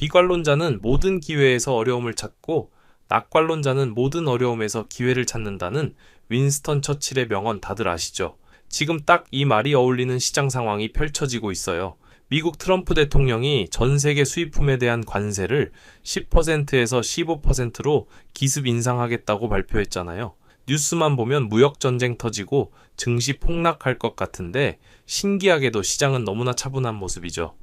비관론자는 모든 기회에서 어려움을 찾고 낙관론자는 모든 어려움에서 기회를 찾는다는 윈스턴 처칠의 명언 다들 아시죠? 지금 딱 이 말이 어울리는 시장 상황이 펼쳐지고 있어요. 미국 트럼프 대통령이 전 세계 수입품에 대한 관세를 10%에서 15%로 기습 인상하겠다고 발표했잖아요. 뉴스만 보면 무역 전쟁 터지고 증시 폭락할 것 같은데 신기하게도 시장은 너무나 차분한 모습이죠.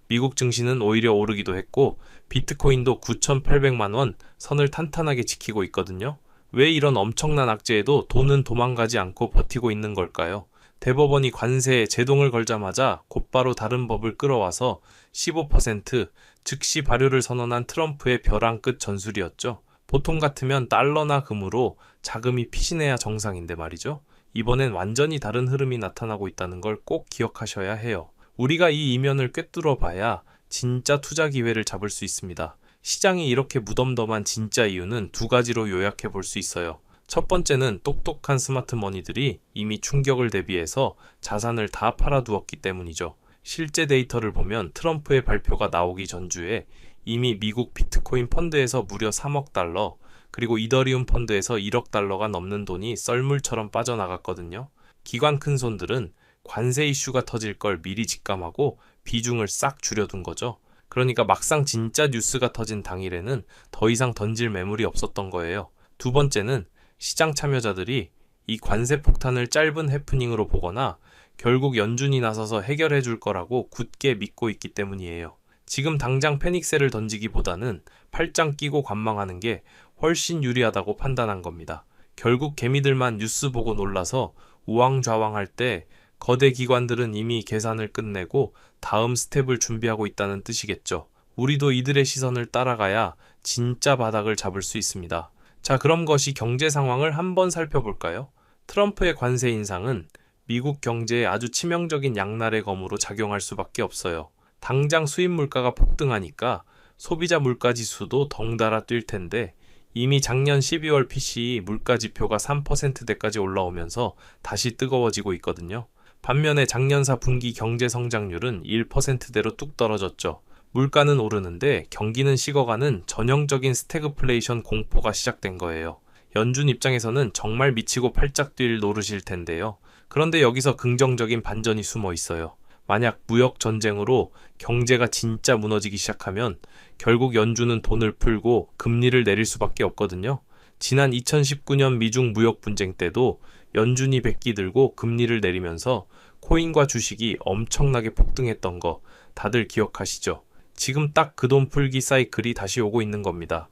미국 증시는 오히려 오르기도 했고 비트코인도 9,800만 원 선을 탄탄하게 지키고 있거든요. 왜 이런 엄청난 악재에도 돈은 도망가지 않고 버티고 있는 걸까요? 대법원이 관세에 제동을 걸자마자 곧바로 다른 법을 끌어와서 15% 즉시 발효를 선언한 트럼프의 벼랑 끝 전술이었죠. 보통 같으면 달러나 금으로 자금이 피신해야 정상인데 말이죠. 이번엔 완전히 다른 흐름이 나타나고 있다는 걸 꼭 기억하셔야 해요. 우리가 이 이면을 꿰뚫어 봐야 진짜 투자 기회를 잡을 수 있습니다. 시장이 이렇게 무덤덤한 진짜 이유는 두 가지로 요약해 볼 수 있어요. 첫 번째는 똑똑한 스마트머니들이 이미 충격을 대비해서 자산을 다 팔아두었기 때문이죠. 실제 데이터를 보면 트럼프의 발표가 나오기 전주에 이미 미국 비트코인 펀드에서 무려 3억 달러, 그리고 이더리움 펀드에서 1억 달러가 넘는 돈이 썰물처럼 빠져나갔거든요. 기관 큰손들은 관세 이슈가 터질 걸 미리 직감하고 비중을 싹 줄여둔 거죠. 그러니까 막상 진짜 뉴스가 터진 당일에는 더 이상 던질 매물이 없었던 거예요. 두 번째는 시장 참여자들이 이 관세 폭탄을 짧은 해프닝으로 보거나 결국 연준이 나서서 해결해 줄 거라고 굳게 믿고 있기 때문이에요. 지금 당장 패닉세를 던지기보다는 팔짱 끼고 관망하는 게 훨씬 유리하다고 판단한 겁니다. 결국 개미들만 뉴스 보고 놀라서 우왕좌왕할 때 거대 기관들은 이미 계산을 끝내고 다음 스텝을 준비하고 있다는 뜻이겠죠. 우리도 이들의 시선을 따라가야 진짜 바닥을 잡을 수 있습니다. 자, 그럼 것이 경제 상황을 한번 살펴볼까요? 트럼프의 관세 인상은 미국 경제에 아주 치명적인 양날의 검으로 작용할 수밖에 없어요. 당장 수입 물가가 폭등하니까 소비자 물가 지수도 덩달아 뛸 텐데 이미 작년 12월 PCE 물가 지표가 3%대까지 올라오면서 다시 뜨거워지고 있거든요. 반면에 작년 4분기 경제 성장률은 1%대로 뚝 떨어졌죠. 물가는 오르는데 경기는 식어가는 전형적인 스태그플레이션 공포가 시작된 거예요. 연준 입장에서는 정말 미치고 팔짝 뛸 노릇일 텐데요. 그런데 여기서 긍정적인 반전이 숨어 있어요. 만약 무역 전쟁으로 경제가 진짜 무너지기 시작하면 결국 연준은 돈을 풀고 금리를 내릴 수밖에 없거든요. 지난 2019년 미중 무역 분쟁 때도 연준이 백기 들고 금리를 내리면서 코인과 주식이 엄청나게 폭등했던 거 다들 기억하시죠? 지금 딱 그 돈 풀기 사이클이 다시 오고 있는 겁니다.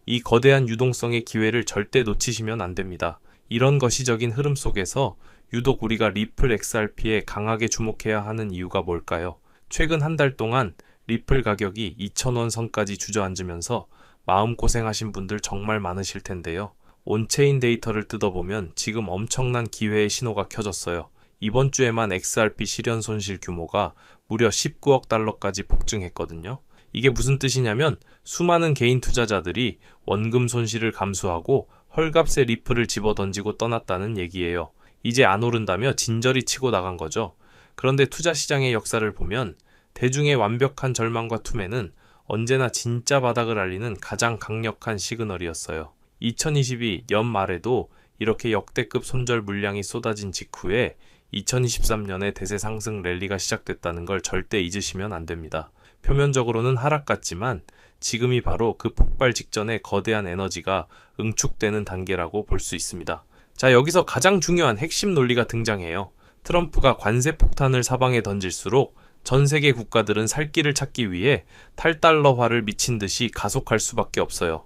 이 거대한 유동성의 기회를 절대 놓치시면 안 됩니다. 이런 거시적인 흐름 속에서 유독 우리가 리플 XRP에 강하게 주목해야 하는 이유가 뭘까요? 최근 한 달 동안 리플 가격이 2,000원 선까지 주저앉으면서 마음고생하신 분들 정말 많으실 텐데요. 온체인 데이터를 뜯어보면 지금 엄청난 기회의 신호가 켜졌어요. 이번 주에만 XRP 실현 손실 규모가 무려 19억 달러까지 폭증했거든요. 이게 무슨 뜻이냐면 수많은 개인 투자자들이 원금 손실을 감수하고 헐값의 리플을 집어던지고 떠났다는 얘기예요. 이제 안 오른다며 진저리 치고 나간 거죠. 그런데 투자 시장의 역사를 보면 대중의 완벽한 절망과 투매는 언제나 진짜 바닥을 알리는 가장 강력한 시그널이었어요. 2022 연말에도 이렇게 역대급 손절 물량이 쏟아진 직후에 2023년에 대세 상승 랠리가 시작됐다는 걸 절대 잊으시면 안 됩니다. 표면적으로는 하락 같지만 지금이 바로 그 폭발 직전의 거대한 에너지가 응축되는 단계라고 볼 수 있습니다. 자, 여기서 가장 중요한 핵심 논리가 등장해요. 트럼프가 관세 폭탄을 사방에 던질수록 전 세계 국가들은 살 길을 찾기 위해 탈달러화를 미친 듯이 가속할 수밖에 없어요.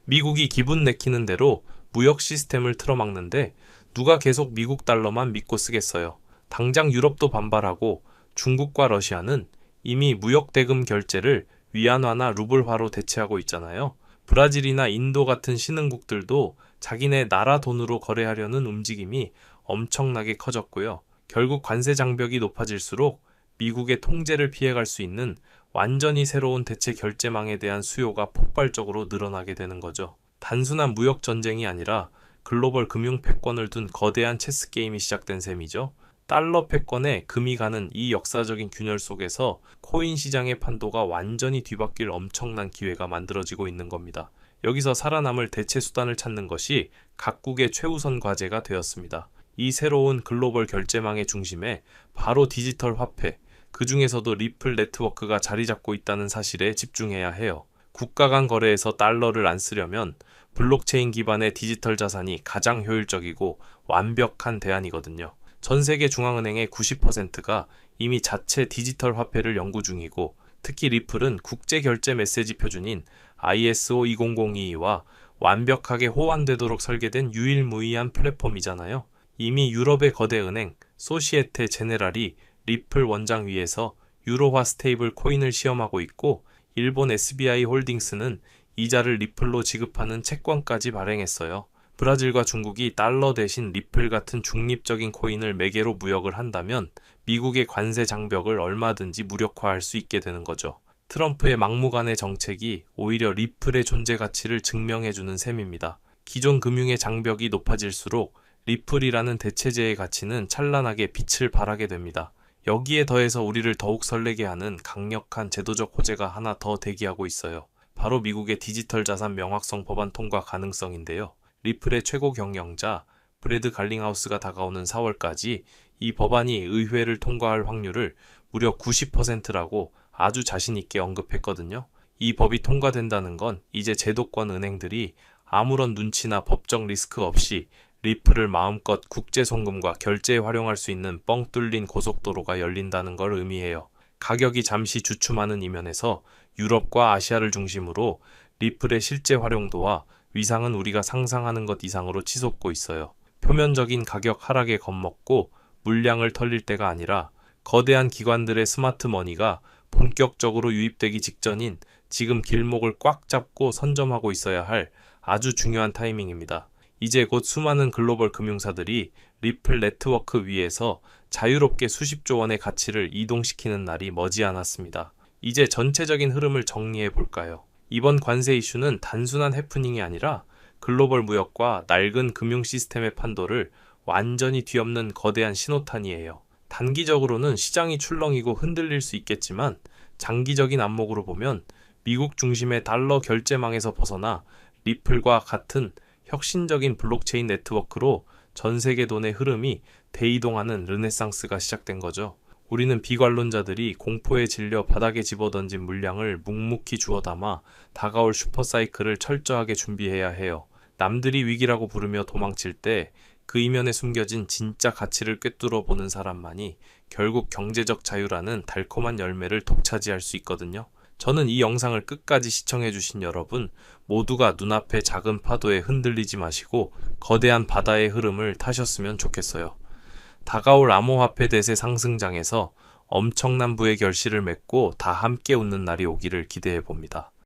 미국이 기분 내키는 대로 무역 시스템을 틀어막는데 누가 계속 미국 달러만 믿고 쓰겠어요. 당장 유럽도 반발하고 중국과 러시아는 이미 무역 대금 결제를 위안화나 루블화로 대체하고 있잖아요. 브라질이나 인도 같은 신흥국들도 자기네 나라 돈으로 거래하려는 움직임이 엄청나게 커졌고요. 결국 관세 장벽이 높아질수록 미국의 통제를 피해갈 수 있는 완전히 새로운 대체 결제망에 대한 수요가 폭발적으로 늘어나게 되는 거죠. 단순한 무역 전쟁이 아니라 글로벌 금융 패권을 둔 거대한 체스 게임이 시작된 셈이죠. 달러 패권에 금이 가는 이 역사적인 균열 속에서 코인 시장의 판도가 완전히 뒤바뀔 엄청난 기회가 만들어지고 있는 겁니다. 여기서 살아남을 대체 수단을 찾는 것이 각국의 최우선 과제가 되었습니다. 이 새로운 글로벌 결제망의 중심에 바로 디지털 화폐, 그 중에서도 리플 네트워크가 자리 잡고 있다는 사실에 집중해야 해요. 국가 간 거래에서 달러를 안 쓰려면 블록체인 기반의 디지털 자산이 가장 효율적이고 완벽한 대안이거든요. 전 세계 중앙은행의 90%가 이미 자체 디지털 화폐를 연구 중이고, 특히 리플은 국제 결제 메시지 표준인 ISO 20022와 완벽하게 호환되도록 설계된 유일무이한 플랫폼이잖아요. 이미 유럽의 거대 은행 소시에테 제네랄이 리플 원장 위에서 유로화 스테이블 코인을 시험하고 있고, 일본 SBI 홀딩스는 이자를 리플로 지급하는 채권까지 발행했어요. 브라질과 중국이 달러 대신 리플 같은 중립적인 코인을 매개로 무역을 한다면 미국의 관세 장벽을 얼마든지 무력화할 수 있게 되는 거죠. 트럼프의 막무가내 정책이 오히려 리플의 존재 가치를 증명해주는 셈입니다. 기존 금융의 장벽이 높아질수록 리플이라는 대체제의 가치는 찬란하게 빛을 발하게 됩니다. 여기에 더해서 우리를 더욱 설레게 하는 강력한 제도적 호재가 하나 더 대기하고 있어요. 바로 미국의 디지털 자산 명확성 법안 통과 가능성인데요. 리플의 최고 경영자 브래드 갈링하우스가 다가오는 4월까지 이 법안이 의회를 통과할 확률을 무려 90%라고 아주 자신있게 언급했거든요. 이 법이 통과된다는 건 이제 제도권 은행들이 아무런 눈치나 법적 리스크 없이 리플을 마음껏 국제 송금과 결제에 활용할 수 있는 뻥 뚫린 고속도로가 열린다는 걸 의미해요. 가격이 잠시 주춤하는 이면에서 유럽과 아시아를 중심으로 리플의 실제 활용도와 위상은 우리가 상상하는 것 이상으로 치솟고 있어요. 표면적인 가격 하락에 겁먹고 물량을 털릴 때가 아니라 거대한 기관들의 스마트 머니가 본격적으로 유입되기 직전인 지금 길목을 꽉 잡고 선점하고 있어야 할 아주 중요한 타이밍입니다. 이제 곧 수많은 글로벌 금융사들이 리플 네트워크 위에서 자유롭게 수십조 원의 가치를 이동시키는 날이 머지않았습니다. 이제 전체적인 흐름을 정리해 볼까요? 이번 관세 이슈는 단순한 해프닝이 아니라 글로벌 무역과 낡은 금융 시스템의 판도를 완전히 뒤엎는 거대한 신호탄이에요. 단기적으로는 시장이 출렁이고 흔들릴 수 있겠지만 장기적인 안목으로 보면 미국 중심의 달러 결제망에서 벗어나 리플과 같은 혁신적인 블록체인 네트워크로 전 세계 돈의 흐름이 대이동하는 르네상스가 시작된 거죠. 우리는 비관론자들이 공포에 질려 바닥에 집어던진 물량을 묵묵히 주워 담아 다가올 슈퍼사이클을 철저하게 준비해야 해요. 남들이 위기라고 부르며 도망칠 때 그 이면에 숨겨진 진짜 가치를 꿰뚫어 보는 사람만이 결국 경제적 자유라는 달콤한 열매를 독차지할 수 있거든요. 저는 이 영상을 끝까지 시청해주신 여러분 모두가 눈앞의 작은 파도에 흔들리지 마시고 거대한 바다의 흐름을 타셨으면 좋겠어요. 다가올 암호화폐 대세 상승장에서 엄청난 부의 결실을 맺고 다 함께 웃는 날이 오기를 기대해 봅니다.